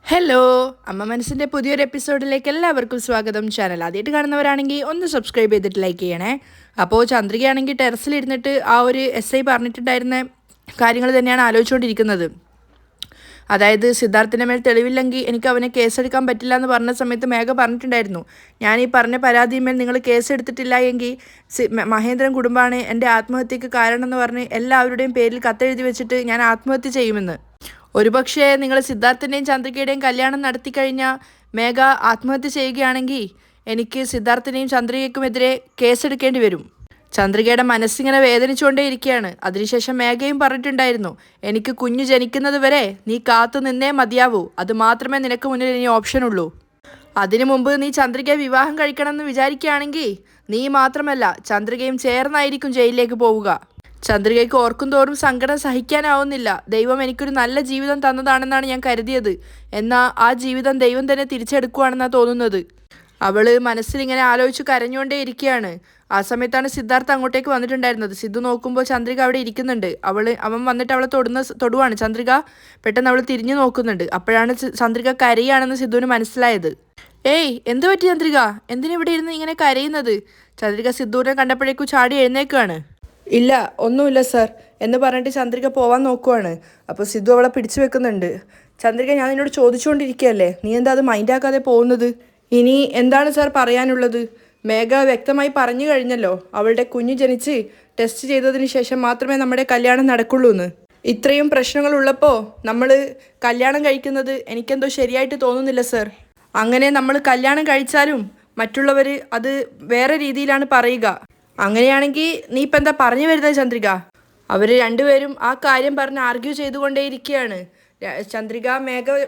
Hello, അമ്മ മനസ്സിൻ്റെ പുതിയൊരു എപ്പിസോഡിലേക്ക് എല്ലാവർക്കും സ്വാഗതം. ചാനൽ ആദ്യമായിട്ട് കാണുന്നവരാണെങ്കിൽ ഒന്ന് സബ്സ്ക്രൈബ് ചെയ്തിട്ട് ലൈക്ക് ചെയ്യണേ. അപ്പോൾ ചന്ദ്രികയാണെങ്കിൽ ടെറസിലിരുന്നിട്ട് ആ ഒരു SI പറഞ്ഞിട്ടുണ്ടായിരുന്ന കാര്യങ്ങൾ തന്നെയാണ് ആലോചിച്ചുകൊണ്ടിരിക്കുന്നത്. അതായത് സിദ്ധാർത്ഥിൻ്റെ മേൽ തെളിവില്ലെങ്കിൽ എനിക്ക് അവനെ കേസെടുക്കാൻ പറ്റില്ല എന്ന് പറഞ്ഞ സമയത്ത് മേഘ പറഞ്ഞിട്ടുണ്ടായിരുന്നു, ഞാൻ ഈ പറഞ്ഞ പരാതിയിന്മേൽ നിങ്ങൾ കേസെടുത്തിട്ടില്ല എങ്കിൽ മഹേന്ദ്രൻ കുടുംബമാണ് എൻ്റെ ആത്മഹത്യക്ക് കാരണം എന്ന് പറഞ്ഞ് എല്ലാവരുടെയും പേരിൽ കത്തെഴുതി വെച്ചിട്ട് ഞാൻ ആത്മഹത്യ ചെയ്യുമെന്ന്. ഒരുപക്ഷെ നിങ്ങൾ സിദ്ധാർത്ഥിൻ്റെയും ചന്ദ്രികയുടെയും കല്യാണം നടത്തിക്കഴിഞ്ഞാൽ മേഘ ആത്മഹത്യ ചെയ്യുകയാണെങ്കിൽ എനിക്ക് സിദ്ധാർത്ഥിനെയും ചന്ദ്രികയ്ക്കുമെതിരെ കേസെടുക്കേണ്ടി വരും. ചന്ദ്രികയുടെ മനസ്സിങ്ങനെ വേദനിച്ചുകൊണ്ടേയിരിക്കുകയാണ്. അതിനുശേഷം മേഘയും പറഞ്ഞിട്ടുണ്ടായിരുന്നു, എനിക്ക് കുഞ്ഞു ജനിക്കുന്നത് വരെ നീ കാത്തു നിന്നേ മതിയാവൂ, അത് മാത്രമേ നിനക്ക് മുന്നിൽ ഇനി ഓപ്ഷനുള്ളൂ. അതിനു മുമ്പ് നീ ചന്ദ്രികയെ വിവാഹം കഴിക്കണമെന്ന് വിചാരിക്കുകയാണെങ്കിൽ നീ മാത്രമല്ല ചന്ദ്രികയും ചേർന്നായിരിക്കും ജയിലിലേക്ക് പോവുക. ചന്ദ്രികയ്ക്ക് ഓർക്കും തോറും സങ്കടം സഹിക്കാനാവുന്നില്ല. ദൈവം എനിക്കൊരു നല്ല ജീവിതം തന്നതാണെന്നാണ് ഞാൻ കരുതിയത്, എന്നാൽ ആ ജീവിതം ദൈവം തന്നെ തിരിച്ചെടുക്കുകയാണെന്നാണ് തോന്നുന്നത്. അവള് മനസ്സിലിങ്ങനെ ആലോചിച്ച് കരഞ്ഞുകൊണ്ടേ ഇരിക്കുകയാണ്. ആ സമയത്താണ് സിദ്ധാർത്ഥ് അങ്ങോട്ടേക്ക് വന്നിട്ടുണ്ടായിരുന്നത്. സിദ്ധു നോക്കുമ്പോൾ ചന്ദ്രിക അവിടെ ഇരിക്കുന്നുണ്ട്. അവൻ വന്നിട്ട് അവളെ തൊടുവാണ്. ചന്ദ്രിക പെട്ടെന്ന് അവൾ തിരിഞ്ഞു നോക്കുന്നുണ്ട്. അപ്പോഴാണ് ചന്ദ്രിക കരയാണെന്ന് സിദ്ധുവിന് മനസ്സിലായത്. ഏയ്, എന്ത് പറ്റി ചന്ദ്രിക? എന്തിനാ ഇവിടെ ഇരുന്ന് ഇങ്ങനെ കരയുന്നത്? ചന്ദ്രിക സിദ്ധുവിനെ കണ്ടപ്പോഴേക്കും ചാടി എഴുന്നേക്കുകയാണ്. ഇല്ല, ഒന്നുമില്ല സർ എന്ന് പറഞ്ഞിട്ട് ചന്ദ്രിക പോവാൻ നോക്കുവാണ്. അപ്പോൾ സിദ്ധു അവളെ പിടിച്ചു വെക്കുന്നുണ്ട്. ചന്ദ്രിക, ഞാൻ നിന്നോട് ചോദിച്ചുകൊണ്ടിരിക്കുകയല്ലേ, നീ എന്താ അത് മൈൻഡാക്കാതെ പോകുന്നത്? ഇനി എന്താണ് സാർ പറയാനുള്ളത്? മേഘ വ്യക്തമായി പറഞ്ഞു കഴിഞ്ഞല്ലോ, അവളുടെ കുഞ്ഞ് ജനിച്ച് ടെസ്റ്റ് ചെയ്തതിന് ശേഷം മാത്രമേ നമ്മുടെ കല്യാണം നടക്കുള്ളൂ എന്ന്. ഇത്രയും പ്രശ്നങ്ങളുള്ളപ്പോൾ നമ്മൾ കല്യാണം കഴിക്കുന്നത് എനിക്കെന്തോ ശരിയായിട്ട് തോന്നുന്നില്ല സർ. അങ്ങനെ നമ്മൾ കല്യാണം കഴിച്ചാലും മറ്റുള്ളവർ അത് വേറെ രീതിയിലാണ് പറയുക. അങ്ങനെയാണെങ്കിൽ നീ ഇപ്പം എന്താ പറഞ്ഞു വരുന്നത് ചന്ദ്രിക? അവർ രണ്ടുപേരും ആ കാര്യം പറഞ്ഞ് ആർഗ്യൂ ചെയ്തുകൊണ്ടേയിരിക്കുകയാണ്. ചന്ദ്രിക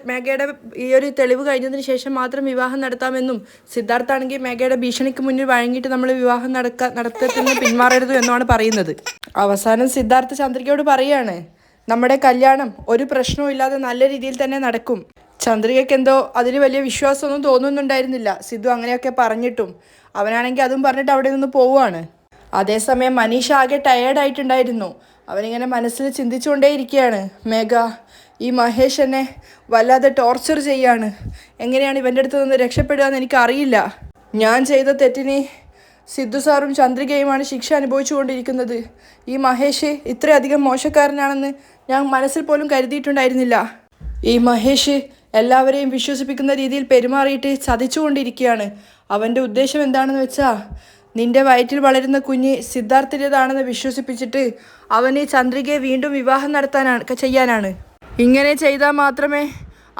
മേഘയുടെ ഈ ഒരു തെളിവ് കഴിഞ്ഞതിന് ശേഷം മാത്രം വിവാഹം നടത്താമെന്നും, സിദ്ധാർത്ഥാണെങ്കിൽ മേഘയുടെ ഭീഷണിക്ക് മുന്നിൽ വഴങ്ങിയിട്ട് നമ്മൾ വിവാഹം നടത്തത്തിൽ നിന്ന് പിന്മാറരുത് എന്നാണ് പറയുന്നത്. അവസാനം സിദ്ധാർത്ഥ് ചന്ദ്രികയോട് പറയുകയാണ്, നമ്മുടെ കല്യാണം ഒരു പ്രശ്നവും ഇല്ലാതെ നല്ല രീതിയിൽ തന്നെ നടക്കും. ചന്ദ്രികയ്ക്ക് എന്തോ അതിന് വലിയ വിശ്വാസമൊന്നും തോന്നുന്നുണ്ടായിരുന്നില്ല സിദ്ധു അങ്ങനെയൊക്കെ പറഞ്ഞിട്ടും. അവനാണെങ്കിൽ അതും പറഞ്ഞിട്ട് അവിടെ നിന്ന് പോവുകയാണ്. അതേസമയം മനീഷ ആകെ ടയേർഡായിട്ടുണ്ടായിരുന്നു. അവനിങ്ങനെ മനസ്സിൽ ചിന്തിച്ചുകൊണ്ടേയിരിക്കുകയാണ്, മേഘ, ഈ മഹേഷ് എന്നെ വല്ലാതെ ടോർച്ചർ ചെയ്യാണ്. എങ്ങനെയാണ് ഇവൻ്റെ അടുത്ത് നിന്ന് രക്ഷപ്പെടുക എന്ന് എനിക്കറിയില്ല. ഞാൻ ചെയ്ത തെറ്റിന് സിദ്ധു സാറും ചന്ദ്രികയുമാണ് ശിക്ഷ അനുഭവിച്ചു കൊണ്ടിരിക്കുന്നത്. ഈ മഹേഷ് ഇത്രയധികം മോശക്കാരനാണെന്ന് ഞാൻ മനസ്സിൽ പോലും കരുതിയിട്ടുണ്ടായിരുന്നില്ല. ഈ മഹേഷ് എല്ലാവരെയും വിശ്വസിപ്പിക്കുന്ന രീതിയിൽ പെരുമാറിയിട്ട് ചതിച്ചുകൊണ്ടിരിക്കുകയാണ്. അവൻ്റെ ഉദ്ദേശം എന്താണെന്ന് വെച്ചാൽ, നിന്റെ വയറ്റിൽ വളരുന്ന കുഞ്ഞ് സിദ്ധാർത്ഥിൻ്റെതാണെന്ന് വിശ്വസിപ്പിച്ചിട്ട് അവന് ചന്ദ്രികയെ വീണ്ടും വിവാഹം ചെയ്യാനാണ്. ഇങ്ങനെ ചെയ്താൽ മാത്രമേ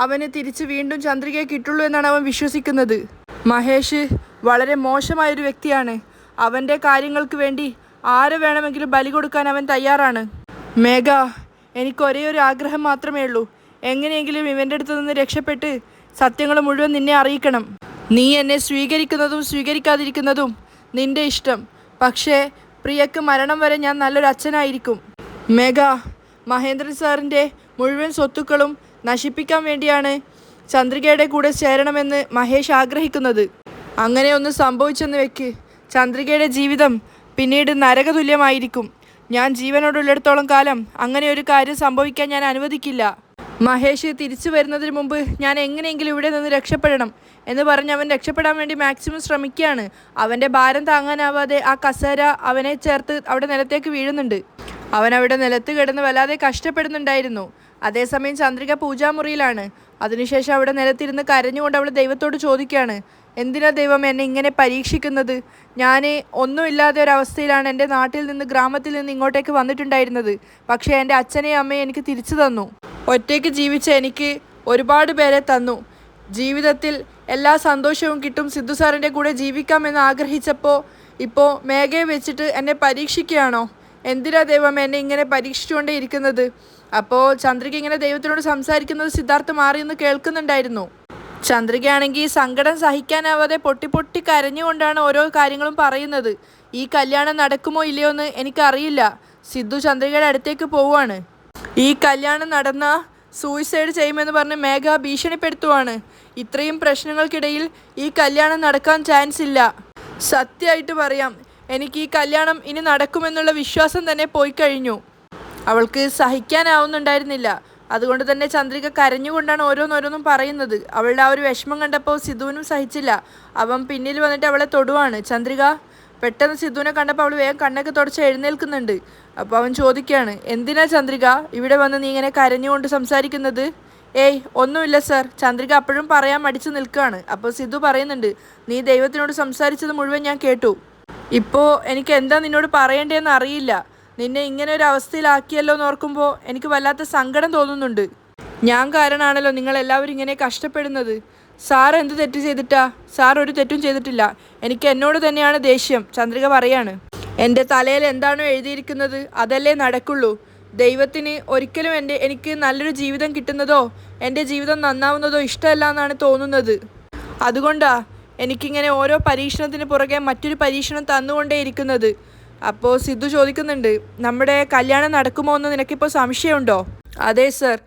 അവന് തിരിച്ച് വീണ്ടും ചന്ദ്രികയെ കിട്ടുള്ളൂ എന്നാണ് അവൻ വിശ്വസിക്കുന്നത്. മഹേഷ് വളരെ മോശമായൊരു വ്യക്തിയാണ്. അവൻ്റെ കാര്യങ്ങൾക്ക് വേണ്ടി ആരെ വേണമെങ്കിലും ബലി കൊടുക്കാൻ അവൻ തയ്യാറാണ്. മേഘ, എനിക്ക് ഒരേ ഒരു ആഗ്രഹം മാത്രമേ ഉള്ളൂ, എങ്ങനെയെങ്കിലും ഇവൻ്റെ അടുത്ത് നിന്ന് രക്ഷപ്പെട്ട് സത്യങ്ങൾ മുഴുവൻ നിന്നെ അറിയിക്കണം. നീ എന്നെ സ്വീകരിക്കുന്നതും സ്വീകരിക്കാതിരിക്കുന്നതും നിന്റെ ഇഷ്ടം, പക്ഷേ പ്രിയക്ക് മരണം വരെ ഞാൻ നല്ലൊരു അച്ഛനായിരിക്കും. മേഘ, മഹേന്ദ്രൻ സാറിൻ്റെ മുഴുവൻ സ്വത്തുക്കളും നശിപ്പിക്കാൻ വേണ്ടിയാണ് ചന്ദ്രികയുടെ കൂടെ ചേരണമെന്ന് മഹേഷ് ആഗ്രഹിക്കുന്നത്. അങ്ങനെ ഒന്ന് സംഭവിച്ചെന്ന് വെക്ക്, ചന്ദ്രികയുടെ ജീവിതം പിന്നീട് നരകതുല്യമായിരിക്കും. ഞാൻ ജീവനോടുള്ളിടത്തോളം കാലം അങ്ങനെ ഒരു കാര്യം സംഭവിക്കാൻ ഞാൻ അനുവദിക്കില്ല. മഹേഷ് തിരിച്ചു വരുന്നതിന് മുമ്പ് ഞാൻ എങ്ങനെയെങ്കിലും ഇവിടെ നിന്ന് രക്ഷപ്പെടണം എന്ന് പറഞ്ഞ് അവൻ രക്ഷപ്പെടാൻ വേണ്ടി മാക്സിമം ശ്രമിക്കുകയാണ്. അവൻ്റെ ഭാരം താങ്ങാനാവാതെ ആ കസേര അവനെ ചേർത്ത് അവിടെ നിലത്തേക്ക് വീഴുന്നുണ്ട്. അവൻ അവിടെ നിലത്ത് കിടന്ന് വല്ലാതെ കഷ്ടപ്പെടുന്നുണ്ടായിരുന്നു. അതേസമയം ചന്ദ്രിക പൂജാമുറിയിലാണ്. അതിനുശേഷം അവിടെ നിലത്തിരുന്ന് കരഞ്ഞുകൊണ്ട് അവൾ ദൈവത്തോട് ചോദിക്കുകയാണ്, എന്തിനാ ദൈവം എന്നെ ഇങ്ങനെ പരീക്ഷിക്കുന്നത്? ഞാൻ ഒന്നുമില്ലാതെ ഒരവസ്ഥയിലാണ് എൻ്റെ നാട്ടിൽ നിന്ന് ഗ്രാമത്തിൽ നിന്ന് ഇങ്ങോട്ടേക്ക് വന്നിട്ടുണ്ടായിരുന്നത്. പക്ഷേ എൻ്റെ അച്ഛനെയും അമ്മയും എനിക്ക് തിരിച്ചു തന്നു. ഒറ്റയ്ക്ക് ജീവിച്ച എനിക്ക് ഒരുപാട് പേരെ തന്നു. ജീവിതത്തിൽ എല്ലാ സന്തോഷവും കിട്ടും, സിദ്ധു സാറിൻ്റെ കൂടെ ജീവിക്കാമെന്ന് ആഗ്രഹിച്ചപ്പോൾ ഇപ്പോൾ മേഘയെ വെച്ചിട്ട് എന്നെ പരീക്ഷിക്കുകയാണോ? എന്തിനാ ദൈവം എന്നെ ഇങ്ങനെ പരീക്ഷിച്ചുകൊണ്ടേ ഇരിക്കുന്നത്? അപ്പോൾ ചന്ദ്രിക ഇങ്ങനെ ദൈവത്തിനോട് സംസാരിക്കുന്നത് സിദ്ധാർത്ഥ് മാറിയെന്ന് കേൾക്കുന്നുണ്ടായിരുന്നു. ചന്ദ്രികയാണെങ്കിൽ സങ്കടം സഹിക്കാനാവാതെ പൊട്ടി കരഞ്ഞുകൊണ്ടാണ് ഓരോ കാര്യങ്ങളും പറയുന്നത്. ഈ കല്യാണം നടക്കുമോ ഇല്ലയോ എന്ന് എനിക്കറിയില്ല. സിദ്ധു ചന്ദ്രികയുടെ അടുത്തേക്ക് പോവുകയാണ്. ഈ കല്യാണം നടന്ന സൂയിസൈഡ് ചെയ്യുമെന്ന് പറഞ്ഞ് മേഘ ഭീഷണിപ്പെടുത്തുവാണ്. ഇത്രയും പ്രശ്നങ്ങൾക്കിടയിൽ ഈ കല്യാണം നടക്കാൻ ചാൻസ് ഇല്ല. സത്യമായിട്ട് പറയാം, എനിക്ക് ഈ കല്യാണം ഇനി നടക്കുമെന്നുള്ള വിശ്വാസം തന്നെ പോയി കഴിഞ്ഞു. അവൾക്ക് സഹിക്കാനാവുന്നുണ്ടായിരുന്നില്ല. അതുകൊണ്ട് തന്നെ ചന്ദ്രിക കരഞ്ഞുകൊണ്ടാണ് ഓരോന്നോരോന്നും പറയുന്നത്. അവളുടെ ആ ഒരു വിഷമം കണ്ടപ്പോൾ സിദ്ധുവിനും സഹിച്ചില്ല. അവൻ പിന്നിൽ വന്നിട്ട് അവളെ തൊടുവാണ്. ചന്ദ്രിക പെട്ടെന്ന് സിദ്ധുവിനെ കണ്ടപ്പോൾ അവൾ വേഗം കണ്ണൊക്കെ തുടച്ച് എഴുന്നേൽക്കുന്നുണ്ട്. അപ്പോൾ അവൻ ചോദിക്കുകയാണ്, എന്തിനാ ചന്ദ്രിക ഇവിടെ വന്ന് നീ ഇങ്ങനെ കരഞ്ഞുകൊണ്ട് സംസാരിക്കുന്നത്? ഏയ് ഒന്നുമില്ല സർ. ചന്ദ്രിക അപ്പോഴും പറയാൻ മടിച്ചു നിൽക്കുകയാണ്. അപ്പോൾ സിദ്ധു പറയുന്നുണ്ട്, നീ ദൈവത്തിനോട് സംസാരിച്ചത് മുഴുവൻ ഞാൻ കേട്ടു. ഇപ്പോൾ എനിക്ക് എന്താ നിന്നോട് പറയേണ്ടതെന്ന് അറിയില്ല. നിന്നെ ഇങ്ങനെ ഒരു അവസ്ഥയിലാക്കിയല്ലോ എന്ന് ഓർക്കുമ്പോൾ എനിക്ക് വല്ലാത്ത സങ്കടം തോന്നുന്നുണ്ട്. ഞാൻ കാരണമാണല്ലോ നിങ്ങളെല്ലാവരും ഇങ്ങനെ കഷ്ടപ്പെടുന്നത്. സാർ എന്ത് തെറ്റ് ചെയ്തിട്ടാ? സാർ ഒരു തെറ്റും ചെയ്തിട്ടില്ല. എനിക്ക് എന്നോട് തന്നെയാണ് ദേഷ്യം. ചന്ദ്രിക പറയാണ്, എൻ്റെ തലയിൽ എന്താണോ എഴുതിയിരിക്കുന്നത് അതല്ലേ നടക്കുള്ളൂ. ദൈവത്തിന് ഒരിക്കലും എനിക്ക് നല്ലൊരു ജീവിതം കിട്ടുന്നതോ എൻ്റെ ജീവിതം നന്നാവുന്നതോ ഇഷ്ടമല്ല എന്നാണ് തോന്നുന്നത്. അതുകൊണ്ടാ എനിക്കിങ്ങനെ ഓരോ പരീക്ഷണത്തിന് പുറകെ മറ്റൊരു പരീക്ഷണം തന്നുകൊണ്ടേയിരിക്കുന്നത്. അപ്പോൾ സിദ്ധു ചോദിക്കുന്നുണ്ട്, നമ്മുടെ കല്യാണം നടക്കുമോ എന്ന് നിനക്കിപ്പോൾ സംശയമുണ്ടോ? അതെ സർ,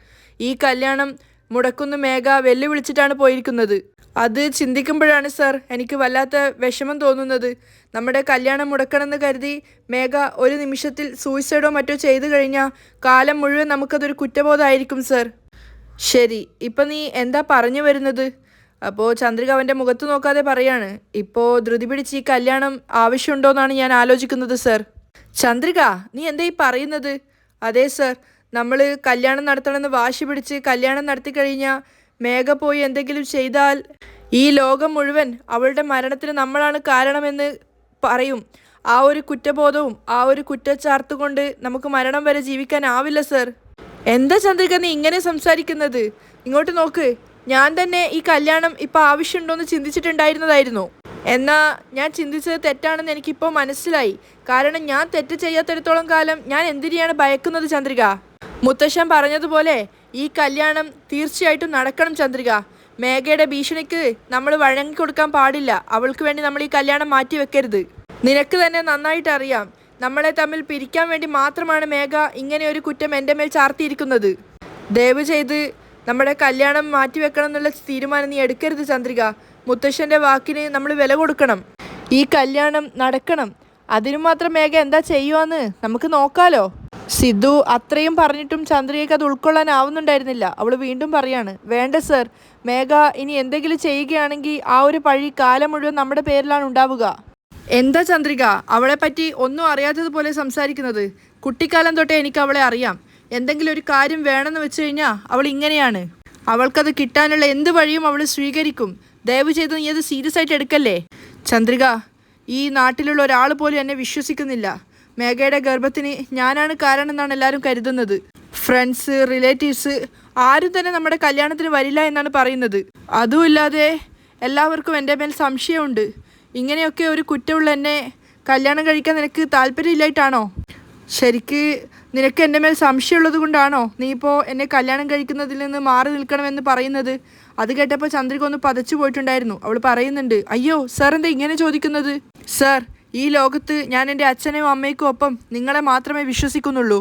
ഈ കല്യാണം മുടക്കുന്ന മേഘ വെല്ലുവിളിച്ചിട്ടാണ് പോയിരിക്കുന്നത്. അത് ചിന്തിക്കുമ്പോഴാണ് സർ എനിക്ക് വല്ലാത്ത വിഷമം തോന്നുന്നത്. നമ്മുടെ കല്യാണം മുടക്കണമെന്ന് കരുതി മേഘ ഒരു നിമിഷത്തിൽ സൂയിസൈഡോ മറ്റോ ചെയ്തു കഴിഞ്ഞാൽ കാലം മുഴുവൻ നമുക്കതൊരു കുറ്റബോധമായിരിക്കും സർ. ശരി, ഇപ്പം നീ എന്താ പറഞ്ഞു വരുന്നത്? അപ്പോൾ ചന്ദ്രിക അവൻ്റെ മുഖത്ത് നോക്കാതെ പറയാണ്, ഇപ്പോൾ ധൃതി പിടിച്ച് ഈ കല്യാണം ആവശ്യമുണ്ടോയെന്നാണ് ഞാൻ ആലോചിക്കുന്നത് സർ. ചന്ദ്രിക, നീ എന്താ ഈ പറയുന്നത്? അതെ സർ, നമ്മൾ കല്യാണം നടത്തണമെന്ന് വാശി പിടിച്ച് കല്യാണം നടത്തി കഴിഞ്ഞാൽ മേഘ പോയി എന്തെങ്കിലും ചെയ്താൽ ഈ ലോകം മുഴുവൻ അവളുടെ മരണത്തിന് നമ്മളാണ് കാരണമെന്ന് പറയും. ആ ഒരു കുറ്റബോധവും ആ ഒരു കുറ്റച്ചാർത്ത് കൊണ്ട് നമുക്ക് മരണം വരെ ജീവിക്കാനാവില്ല സർ. എന്താ ചന്ദ്രിക നീ ഇങ്ങനെ സംസാരിക്കുന്നത്? ഇങ്ങോട്ട് നോക്ക്. ഞാൻ തന്നെ ഈ കല്യാണം ഇപ്പോൾ ആവശ്യമുണ്ടോയെന്ന് ചിന്തിച്ചിട്ടുണ്ടായിരുന്നതായിരുന്നു. എന്നാൽ ഞാൻ ചിന്തിച്ചത് തെറ്റാണെന്ന് എനിക്കിപ്പോൾ മനസ്സിലായി. കാരണം ഞാൻ തെറ്റ് ചെയ്യാത്തിടത്തോളം കാലം ഞാൻ എന്തിനെയാണ് ഭയക്കുന്നത് ചന്ദ്രിക? മുത്തശ്ശൻ പറഞ്ഞതുപോലെ ഈ കല്യാണം തീർച്ചയായിട്ടും നടക്കണം ചന്ദ്രിക. മേഘയുടെ ഭീഷണിക്ക് നമ്മൾ വഴങ്ങിക്കൊടുക്കാൻ പാടില്ല. അവൾക്ക് വേണ്ടി നമ്മൾ ഈ കല്യാണം മാറ്റി വെക്കരുത്. നിനക്ക് തന്നെ നന്നായിട്ട് അറിയാം, നമ്മളെ തമ്മിൽ പിരിക്കാൻ വേണ്ടി മാത്രമാണ് മേഘ ഇങ്ങനെ ഒരു കുറ്റം എൻ്റെ മേൽ ചാർത്തിയിരിക്കുന്നത്. ദയവ് ചെയ്ത് നമ്മുടെ കല്യാണം മാറ്റിവെക്കണം എന്നുള്ള തീരുമാനം നീ എടുക്കരുത് ചന്ദ്രിക. മുത്തശ്ശൻ്റെ വാക്കിന് നമ്മൾ വില കൊടുക്കണം. ഈ കല്യാണം നടക്കണം. അതിനു മാത്രം മേഘ എന്താ ചെയ്യുവാന്ന് നമുക്ക് നോക്കാലോ. സിദ്ധു അത്രയും പറഞ്ഞിട്ടും ചന്ദ്രികയ്ക്ക് അത് ഉൾക്കൊള്ളാനാവുന്നുണ്ടായിരുന്നില്ല. അവൾ വീണ്ടും പറയാണ്, വേണ്ട സർ, മേഘ ഇനി എന്തെങ്കിലും ചെയ്യുകയാണെങ്കിൽ ആ ഒരു പഴി കാലം മുഴുവൻ നമ്മുടെ പേരിലാണ് ഉണ്ടാവുക. എന്താ ചന്ദ്രിക അവളെപ്പറ്റി ഒന്നും അറിയാത്തതുപോലെ സംസാരിക്കുന്നത്? കുട്ടിക്കാലം തൊട്ടേ എനിക്ക് അവളെ അറിയാം. എന്തെങ്കിലും ഒരു കാര്യം വേണമെന്ന് വെച്ച് കഴിഞ്ഞാൽ അവൾ ഇങ്ങനെയാണ്. അവൾക്കത് കിട്ടാനുള്ള എന്ത് വഴിയും അവൾ സ്വീകരിക്കും. ദയവ് ചെയ്ത് നീ അത് സീരിയസ് ആയിട്ട് എടുക്കല്ലേ ചന്ദ്രിക. ഈ നാട്ടിലുള്ള ഒരാൾ പോലും എന്നെ വിശ്വസിക്കുന്നില്ല. മേഘയുടെ ഗർഭത്തിന് ഞാനാണ് കാരണം എന്നാണ് എല്ലാവരും കരുതുന്നത്. ഫ്രണ്ട്സ്, റിലേറ്റീവ്സ് ആരും തന്നെ നമ്മുടെ കല്യാണത്തിന് വരില്ല എന്നാണ് പറയുന്നത്. അതുമില്ലാതെ എല്ലാവർക്കും എൻ്റെ മേൽ സംശയമുണ്ട്. ഇങ്ങനെയൊക്കെ ഒരു കുറ്റമുള്ള എന്നെ കല്യാണം കഴിക്കാൻ നിനക്ക് താല്പര്യമില്ലായിട്ടാണോ? ശരിക്ക് നിനക്ക് എൻ്റെ മേൽ സംശയമുള്ളത് കൊണ്ടാണോ നീ ഇപ്പോൾ എന്നെ കല്യാണം കഴിക്കുന്നതിൽ നിന്ന് മാറി നിൽക്കണമെന്ന് പറയുന്നത്? അത് കേട്ടപ്പോൾ ചന്ദ്രിക ഒന്ന് പതച്ചു പോയിട്ടുണ്ടായിരുന്നു. അവൾ പറയുന്നുണ്ട്, അയ്യോ സാർ എന്താ ഇങ്ങനെ ചോദിക്കുന്നത്? സാർ, ഈ ലോകത്ത് ഞാൻ എൻ്റെ അച്ഛനെയും അമ്മയ്ക്കും ഒപ്പം നിങ്ങളെ മാത്രമേ വിശ്വസിക്കുന്നുള്ളൂ.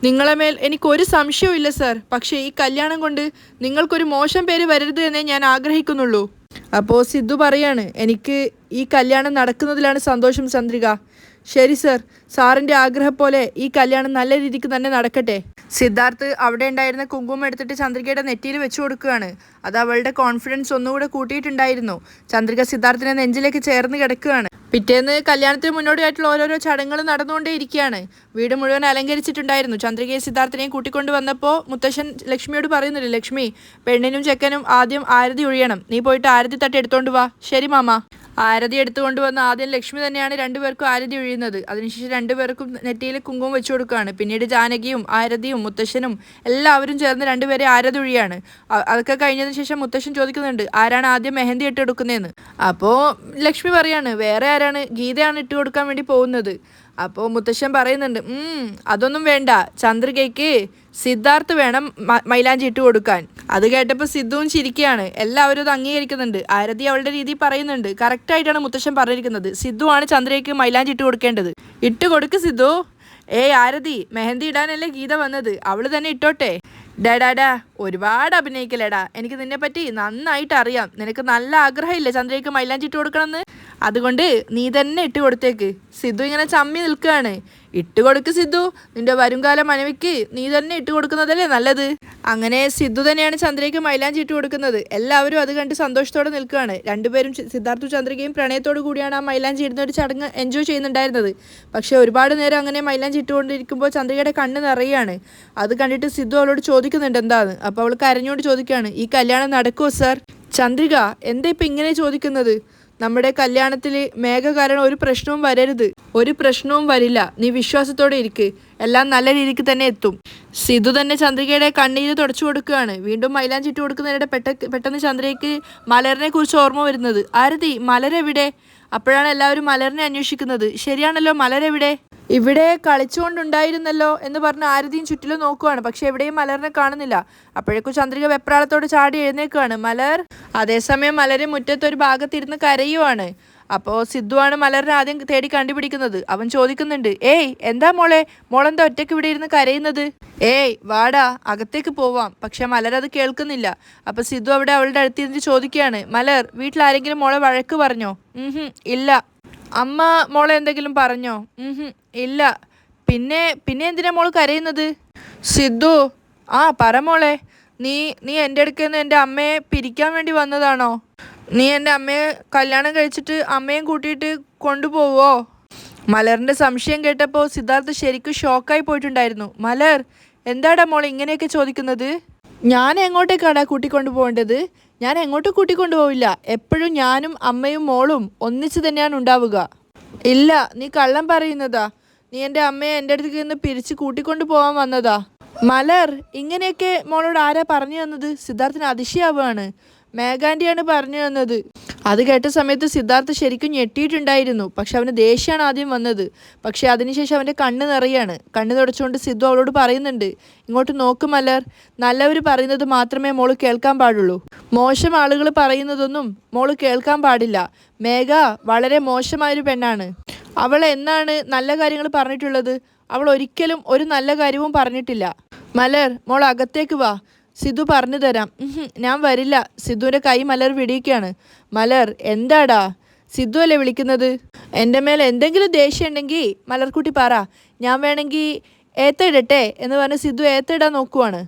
നിങ്ങളെ മേൽ എനിക്കൊരു സംശയവും ഇല്ല സാർ. പക്ഷേ ഈ കല്യാണം കൊണ്ട് നിങ്ങൾക്കൊരു മോശം പേര് വരരുത് എന്നേ ഞാൻ ആഗ്രഹിക്കുന്നുള്ളൂ. അപ്പോൾ സിദ്ധു പറയാണ്, എനിക്ക് ഈ കല്യാണം നടക്കുന്നതിലാണ് സന്തോഷം ചന്ദ്രിക. ശരി സർ, സാറിൻ്റെ ആഗ്രഹം പോലെ ഈ കല്യാണം നല്ല രീതിക്ക് തന്നെ നടക്കട്ടെ. സിദ്ധാർത്ഥ് അവിടെ ഉണ്ടായിരുന്ന കുങ്കുമം എടുത്തിട്ട് ചന്ദ്രികയുടെ നെറ്റിയിൽ വെച്ചു കൊടുക്കുകയാണ്. അത് അവളുടെ കോൺഫിഡൻസ് ഒന്നുകൂടെ കൂട്ടിയിട്ടുണ്ടായിരുന്നു. ചന്ദ്രിക സിദ്ധാർത്ഥിനെ നെഞ്ചിലേക്ക് ചേർന്ന് കിടക്കുകയാണ്. പിറ്റേന്ന് കല്യാണത്തിന് മുന്നോടിയായിട്ടുള്ള ഓരോരോ ചടങ്ങുകൾ നടന്നുകൊണ്ടേ ഇരിക്കുകയാണ്. വീട് മുഴുവൻ അലങ്കരിച്ചിട്ടുണ്ടായിരുന്നു. ചന്ദ്രികയെ സിദ്ധാർത്ഥിനെയും കൂട്ടിക്കൊണ്ട് വന്നപ്പോൾ മുത്തശ്ശൻ ലക്ഷ്മിയോട് പറയുന്നില്ല, ലക്ഷ്മി, പെണ്ണിനും ചെക്കനും ആദ്യം ആരതി ഒഴിയണം. നീ പോയിട്ട് ആരതി തട്ടി എടുത്തോണ്ട് വാ. ശരി മാമ. ആരതി എടുത്തുകൊണ്ട് വന്ന് ആദ്യം ലക്ഷ്മി തന്നെയാണ് രണ്ടുപേർക്കും ആരതി ഒഴിയുന്നത്. അതിനുശേഷം രണ്ടുപേർക്കും നെറ്റിയിൽ കുങ്കുമം വെച്ചു കൊടുക്കുകയാണ്. പിന്നീട് ജാനകിയും ആരതിയും മുത്തശ്ശനും എല്ലാവരും ചേർന്ന് രണ്ടുപേരെ ആരതി ഒഴിയാണ്. അതൊക്കെ കഴിഞ്ഞതിന് ശേഷം മുത്തശ്ശൻ ചോദിക്കുന്നുണ്ട്, ആരാണ് ആദ്യം മെഹന്തി ഇട്ട് കൊടുക്കുന്നതെന്ന്. അപ്പോൾ ലക്ഷ്മി പറയാണ്, വേറെ ആരാണ്, ഗീതയാണ് ഇട്ട് കൊടുക്കാൻ വേണ്ടി പോകുന്നത്. അപ്പോൾ മുത്തശ്ശൻ പറയുന്നുണ്ട്, അതൊന്നും വേണ്ട, ചന്ദ്രികയ്ക്ക് സിദ്ധാർത്ഥ് വേണം മൈലാഞ്ചി ഇട്ട് കൊടുക്കാൻ. അത് കേട്ടപ്പോൾ സിദ്ധുവും ചിരിക്കുകയാണ്. എല്ലാവരും അത് അംഗീകരിക്കുന്നുണ്ട്. ആരതി അവളുടെ രീതി പറയുന്നുണ്ട്. കറക്റ്റായിട്ടാണ് മുത്തശ്ശൻ പറഞ്ഞിരിക്കുന്നത്. സിദ്ധു ആണ് ചന്ദ്രയ്ക്ക് മൈലാഞ്ചി ഇട്ട് കൊടുക്കേണ്ടത്. ഇട്ട് കൊടുക്ക് സിദ്ധു. ആരതി, മെഹന്തി ഇടാനല്ലേ ഗീത വന്നത്, അവള് തന്നെ ഇട്ടോട്ടെ. ഡാ ഒരുപാട് അഭിനയിക്കലേടാ. എനിക്ക് നിന്നെപ്പറ്റി നന്നായിട്ട് അറിയാം. നിനക്ക് നല്ല ആഗ്രഹമില്ലേ ചന്ദ്രയ്ക്ക് മൈലാഞ്ചി ഇട്ട് കൊടുക്കണമെന്ന്? അതുകൊണ്ട് നീ തന്നെ ഇട്ട് കൊടുത്തേക്ക്. സിദ്ധു ഇങ്ങനെ ചമ്മി നിൽക്കുകയാണ്. ഇട്ട് കൊടുക്ക് സിദ്ധു, നിന്റെ വരുംകാല മനവിക്ക് നീ തന്നെ ഇട്ട് കൊടുക്കുന്നതല്ലേ നല്ലത്. അങ്ങനെ സിദ്ധു തന്നെയാണ് ചന്ദ്രയ്ക്ക് മൈലാഞ്ചി ഇട്ട് കൊടുക്കുന്നത്. എല്ലാവരും അത് കണ്ട് സന്തോഷത്തോടെ നിൽക്കുകയാണ്. രണ്ടുപേരും സിദ്ധാർത്ഥു ചന്ദ്രികയും പ്രണയത്തോടു കൂടിയാണ് ആ മൈലാഞ്ചി ഇടുന്ന ഒരു ചടങ്ങ് എൻജോയ് ചെയ്യുന്നുണ്ടായിരുന്നത്. പക്ഷേ ഒരുപാട് നേരം അങ്ങനെ മൈലാഞ്ചി ഇട്ടുകൊണ്ടിരിക്കുമ്പോൾ ചന്ദ്രികയുടെ കണ്ണ് നിറയുകയാണ്. അത് കണ്ടിട്ട് സിദ്ധു അവളോട് ചോദിക്കുന്നുണ്ട് എന്താന്ന്. അപ്പോൾ അവൾ കരഞ്ഞുകൊണ്ട് ചോദിക്കുകയാണ്, ഈ കല്യാണം നടക്കുമോ സർ? ചന്ദ്രിക, എന്താ ഇപ്പം ഇങ്ങനെ ചോദിക്കുന്നത്? നമ്മുടെ കല്യാണത്തിൽ മേഘ കാരണം ഒരു പ്രശ്നവും വരരുത്. ഒരു പ്രശ്നവും വരില്ല, നീ വിശ്വാസത്തോടെ ഇരിക്ക്, എല്ലാം നല്ല രീതിക്ക് തന്നെ എത്തും. സിധു തന്നെ ചന്ദ്രികയുടെ കണ്ണീര് തുടച്ചു കൊടുക്കുകയാണ്. വീണ്ടും മൈലാഞ്ചി ഇട്ട് കൊടുക്കുന്നതിനിടെ പെട്ടെന്ന് ചന്ദ്രയ്ക്ക് മലറിനെ കുറിച്ച് ഓർമ്മ വരുന്നത്. ആരതി, മലരെവിടെ? അപ്പോഴാണ് എല്ലാവരും മലറിനെ അന്വേഷിക്കുന്നത്. ശരിയാണല്ലോ, മലരെവിടെ? ഇവിടെ കളിച്ചുകൊണ്ടുണ്ടായിരുന്നല്ലോ എന്ന് പറഞ്ഞ് ആരതിയും ചുറ്റിലും നോക്കുവാണ്. പക്ഷെ എവിടെയും മലറിനെ കാണുന്നില്ല. അപ്പോഴേക്കും ചന്ദ്രിക വെപ്രാളത്തോട് ചാടി എഴുന്നേൽക്കുകയാണ്. മലർ. അതേസമയം മലരെ മുറ്റത്തൊരു ഭാഗത്തിരുന്ന് കരയുവാണ്. അപ്പോൾ സിദ്ധുവാണ് മലറിനെ ആദ്യം തേടി കണ്ടുപിടിക്കുന്നത്. അവൻ ചോദിക്കുന്നുണ്ട്, ഏയ് എന്താ മോളെന്താ ഒറ്റയ്ക്ക് ഇവിടെ ഇരുന്ന് കരയുന്നത്? ഏയ് വാടാ, അകത്തേക്ക് പോവാം. പക്ഷെ മലർ അത് കേൾക്കുന്നില്ല. അപ്പോൾ സിദ്ധു അവിടെ അവളുടെ അടുത്തിരുന്ന് ചോദിക്കുകയാണ്, മലർ, വീട്ടിലാരെങ്കിലും മോളെ വഴക്ക് പറഞ്ഞോ? ഇല്ല. അമ്മ മോളെ എന്തെങ്കിലും പറഞ്ഞോ? ഇല്ല. പിന്നെ എന്തിനാ മോൾ കരയുന്നത്? സിദ്ധു, പറ മോളെ, നീ എൻ്റെ അടുക്കൽ നിന്ന് എൻ്റെ അമ്മയെ പിരിക്കാൻ വേണ്ടി വന്നതാണോ? നീ എൻ്റെ അമ്മയെ കല്യാണം കഴിച്ചിട്ട് അമ്മയും കൂട്ടിയിട്ട് കൊണ്ടുപോവോ? മലറിൻ്റെ സംശയം കേട്ടപ്പോൾ സിദ്ധാർത്ഥ് ശരിക്കും ഷോക്കായി പോയിട്ടുണ്ടായിരുന്നു. മലർ, എന്താടാ മോൾ ഇങ്ങനെയൊക്കെ ചോദിക്കുന്നത്? ഞാൻ എങ്ങോട്ടേക്കാടാ കൂട്ടിക്കൊണ്ടു പോകേണ്ടത്? ഞാൻ എങ്ങോട്ടും കൂട്ടിക്കൊണ്ടുപോവില്ല. എപ്പോഴും ഞാനും അമ്മയും മോളും ഒന്നിച്ച് തന്നെയാണ് ഉണ്ടാവുക. ഇല്ല, നീ കള്ളം പറയുന്നതാ. നീ എൻ്റെ അമ്മയെ എൻ്റെ അടുത്തേക്ക് നിന്ന് പിരിച്ച് കൂട്ടിക്കൊണ്ടു പോകാൻ വന്നതാ. മലർ, ഇങ്ങനെയൊക്കെ മോളോട് ആരാ പറഞ്ഞു തന്നത്? സിദ്ധാർത്ഥിന് അതിശയാവുകയാണ്. മേഘാൻ്റിയാണ് പറഞ്ഞു തന്നത്. അത് കേട്ട സമയത്ത് സിദ്ധാർത്ഥ് ശരിക്കും ഞെട്ടിയിട്ടുണ്ടായിരുന്നു. പക്ഷെ അവന് ദേഷ്യമാണ് ആദ്യം വന്നത്. പക്ഷെ അതിനുശേഷം അവൻ്റെ കണ്ണ് നിറയാണ്. കണ്ണ് തുടച്ചുകൊണ്ട് സിദ്ധു അവളോട് പറയുന്നുണ്ട്, ഇങ്ങോട്ട് നോക്ക് മലർ, നല്ലവർ പറയുന്നത് മാത്രമേ മോള് കേൾക്കാൻ പാടുള്ളൂ. മോശം ആളുകൾ പറയുന്നതൊന്നും മോള് കേൾക്കാൻ പാടില്ല. മേഘ വളരെ മോശമായൊരു പെണ്ണാണ്. അവൾ എന്നാണ് നല്ല കാര്യങ്ങൾ പറഞ്ഞിട്ടുള്ളത്? അവൾ ഒരിക്കലും ഒരു നല്ല കാര്യവും പറഞ്ഞിട്ടില്ല. മലർ, മോൾ അകത്തേക്ക് വാ, സിദ്ധു പറഞ്ഞു തരാം. ഞാൻ വരില്ല. സിദ്ധുവിൻ്റെ കൈ മലർ പിടിക്കുകയാണ്. മലർ, എന്താടാ? സിദ്ധു അല്ലേ വിളിക്കുന്നത്? എൻ്റെ മേലെ എന്തെങ്കിലും ദേഷ്യം ഉണ്ടെങ്കിൽ മലർക്കുട്ടി പറ, ഞാൻ വേണമെങ്കിൽ ഏത്തയിടട്ടെ എന്ന് പറഞ്ഞ് സിദ്ധു ഏത്തയിടാൻ നോക്കുവാണ്.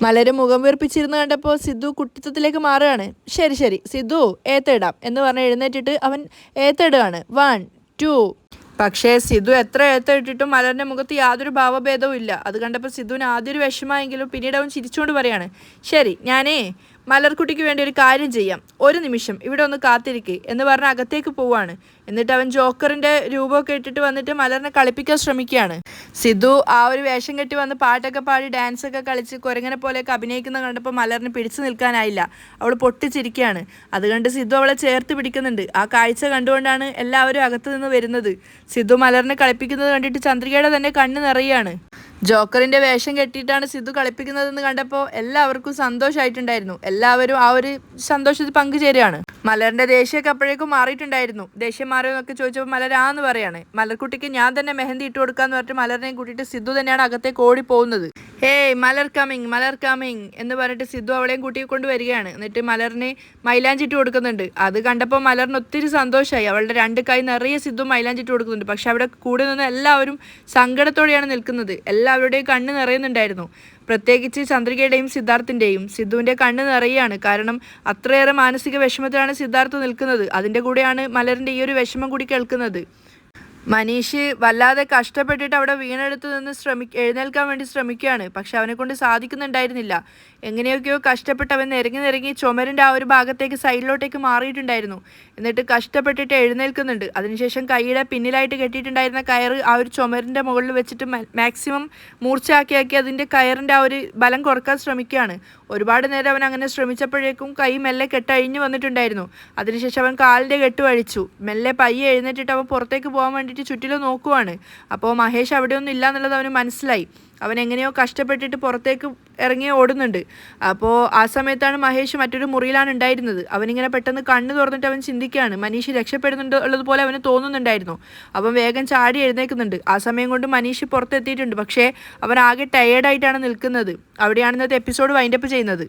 മലര് മുഖം വീർപ്പിച്ചിരുന്ന് കണ്ടപ്പോൾ സിദ്ധു കുട്ടിത്തത്തിലേക്ക് മാറുകയാണ്. ശരി സിദ്ധു, ഏത്തയിടാം എന്ന് പറഞ്ഞ് എഴുന്നേറ്റിട്ട് അവൻ ഏത്തയിടുകയാണ്. 1 2. പക്ഷേ സിദ്ധു എത്ര ഇട്ടിട്ടും മലറിൻ്റെ മുഖത്ത് യാതൊരു ഭാവഭേദവും ഇല്ല. അത് കണ്ടപ്പോൾ സിദ്ധുവിന് ആദ്യം ഒരു വിഷമമെങ്കിലും പിന്നീട് അവൻ ചിരിച്ചുകൊണ്ട് പറയാണ്, ശരി, ഞാനേ മലർക്കുട്ടിക്ക് വേണ്ടി ഒരു കാര്യം ചെയ്യാം, ഒരു നിമിഷം ഇവിടെ ഒന്ന് കാത്തിരിക്കുക എന്ന് പറഞ്ഞ് അകത്തേക്ക് പോവാണ്. എന്നിട്ട് അവൻ ജോക്കറിൻ്റെ രൂപമൊക്കെ ഇട്ടിട്ട് വന്നിട്ട് മലറിനെ കളിപ്പിക്കാൻ ശ്രമിക്കുകയാണ്. സിദ്ധു ആ ഒരു വേഷം കെട്ടി വന്ന് പാട്ടൊക്കെ പാടി ഡാൻസൊക്കെ കളിച്ച് കുരങ്ങനെ പോലെയൊക്കെ അഭിനയിക്കുന്ന കണ്ടപ്പോൾ മലറിന് പിടിച്ചു നിൽക്കാനായില്ല. അവൾ പൊട്ടിച്ചിരിക്കുകയാണ്. അത് കണ്ട് സിദ്ധു അവളെ ചേർത്ത് പിടിക്കുന്നുണ്ട്. ആ കാഴ്ച കണ്ടുകൊണ്ടാണ് എല്ലാവരും അകത്ത് നിന്ന് വരുന്നത്. സിദ്ധു മലറിനെ കളിപ്പിക്കുന്നത് കണ്ടിട്ട് ചന്ദ്രികയുടെ തന്നെ കണ്ണ് നിറയുകയാണ്. ജോക്കറിൻ്റെ വേഷം കെട്ടിയിട്ടാണ് സിദ്ധു കളിപ്പിക്കുന്നതെന്ന് കണ്ടപ്പോൾ എല്ലാവർക്കും സന്തോഷമായിട്ടുണ്ടായിരുന്നു. എല്ലാവരും ആ ഒരു സന്തോഷത്തിൽ പങ്കുചേരുകയാണ്. മലറിൻ്റെ ദേഷ്യമൊക്കെ അപ്പോഴേക്കും മാറിയിട്ടുണ്ടായിരുന്നു. ദേഷ്യം മാറിയോ എന്നൊക്കെ ചോദിച്ചപ്പോൾ മലരാന്ന് പറയാണ്. മലർക്കുട്ടിക്ക് ഞാൻ തന്നെ മെഹന്തി ഇട്ട് കൊടുക്കാന്ന് പറഞ്ഞിട്ട് മലറിനെയും കൂട്ടിയിട്ട് സിദ്ധു തന്നെയാണ് അകത്തേക്ക് ഓടി പോകുന്നത്. ഹേയ് മലർ കമ്മിങ് എന്ന് പറഞ്ഞിട്ട് സിദ്ധു അവളെയും കൂട്ടിക്കൊണ്ട് വരികയാണ്. എന്നിട്ട് മലറിനെ മൈലാഞ്ചി ഇട്ട് കൊടുക്കുന്നുണ്ട്. അത് കണ്ടപ്പോൾ മലറിന് ഒത്തിരി സന്തോഷമായി. അവളുടെ 2 കൈ നിറയെ സിദ്ധു മൈലാഞ്ചി ഇട്ട് കൊടുക്കുന്നുണ്ട്. പക്ഷെ അവിടെ കൂടെ നിന്ന് എല്ലാവരും സങ്കടത്തോടെയാണ് നിൽക്കുന്നത്. എല്ലാവരുടെയും കണ്ണ് നിറയുന്നുണ്ടായിരുന്നു. പ്രത്യേകിച്ച് ചന്ദ്രികയുടെയും സിദ്ധാർത്ഥിൻ്റെയും. സിദ്ധുവിൻ്റെ കണ്ണ് നിറയുകയാണ്. കാരണം അത്രയേറെ മാനസിക വിഷമത്തിലാണ് സിദ്ധാർത്ഥ് നിൽക്കുന്നത്. അതിൻ്റെ കൂടെയാണ് മലറിൻ്റെ ഈ ഒരു വിഷമം കൂടി കേൾക്കുന്നത്. മനീഷ് വല്ലാതെ കഷ്ടപ്പെട്ടിട്ട് അവിടെ വീണെടുത്ത് നിന്ന് എഴുന്നേൽക്കാൻ വേണ്ടി ശ്രമിക്കുകയാണ്. പക്ഷെ അവനെ കൊണ്ട് സാധിക്കുന്നുണ്ടായിരുന്നില്ല. എങ്ങനെയൊക്കെയോ കഷ്ടപ്പെട്ട് അവൻ നിരങ്ങി ചുമരിൻ്റെ ആ ഒരു ഭാഗത്തേക്ക് സൈഡിലോട്ടേക്ക് മാറിയിട്ടുണ്ടായിരുന്നു. എന്നിട്ട് കഷ്ടപ്പെട്ടിട്ട് എഴുന്നേൽക്കുന്നുണ്ട്. അതിനുശേഷം കൈയുടെ പിന്നിലായിട്ട് കെട്ടിയിട്ടുണ്ടായിരുന്ന കയറ് ആ ഒരു ചുമരിൻ്റെ മുകളിൽ വെച്ചിട്ട് മാക്സിമം മൂർച്ചയാക്കി അതിൻ്റെ കയറിൻ്റെ ആ ഒരു ബലം കുറക്കാൻ ശ്രമിക്കുകയാണ്. ഒരുപാട് നേരം അവൻ അങ്ങനെ ശ്രമിച്ചപ്പോഴേക്കും കൈ മെല്ലെ കെട്ടഴിഞ്ഞു വന്നിട്ടുണ്ടായിരുന്നു. അതിനുശേഷം അവൻ കാലിൻ്റെ കെട്ട് അഴിച്ചു. മെല്ലെ പയ്യെ എഴുന്നേറ്റിട്ട് അവൻ പുറത്തേക്ക് പോകാൻ വേണ്ടിയിട്ട് ചുറ്റിലും നോക്കുവാണ്. അപ്പോൾ മഹേഷ് അവിടെയൊന്നും ഇല്ല എന്നുള്ളത് അവന് മനസ്സിലായി. അവൻ എങ്ങനെയോ കഷ്ടപ്പെട്ടിട്ട് പുറത്തേക്ക് ഇറങ്ങി ഓടുന്നുണ്ട്. അപ്പോൾ ആ സമയത്താണ് മഹേഷ് മറ്റൊരു മുറിയിലാണ് ഉണ്ടായിരുന്നത്. അവനിങ്ങനെ പെട്ടെന്ന് കണ്ണ് തുറന്നിട്ട് അവൻ ചിന്തിക്കുകയാണ്. മനീഷ് രക്ഷപ്പെടുന്നുണ്ട് ഉള്ളതുപോലെ അവന് തോന്നുന്നുണ്ടായിരുന്നു. അവൻ വേഗം ചാടി എഴുന്നേൽക്കുന്നുണ്ട്. ആ സമയം കൊണ്ട് മനീഷ് പുറത്തെത്തിയിട്ടുണ്ട്. പക്ഷേ അവൻ ആകെ ടയേർഡായിട്ടാണ് നിൽക്കുന്നത്. അവിടെയാണ് ഇന്നത്തെ എപ്പിസോഡ് വൈൻഡപ്പ് ചെയ്യുന്നത്.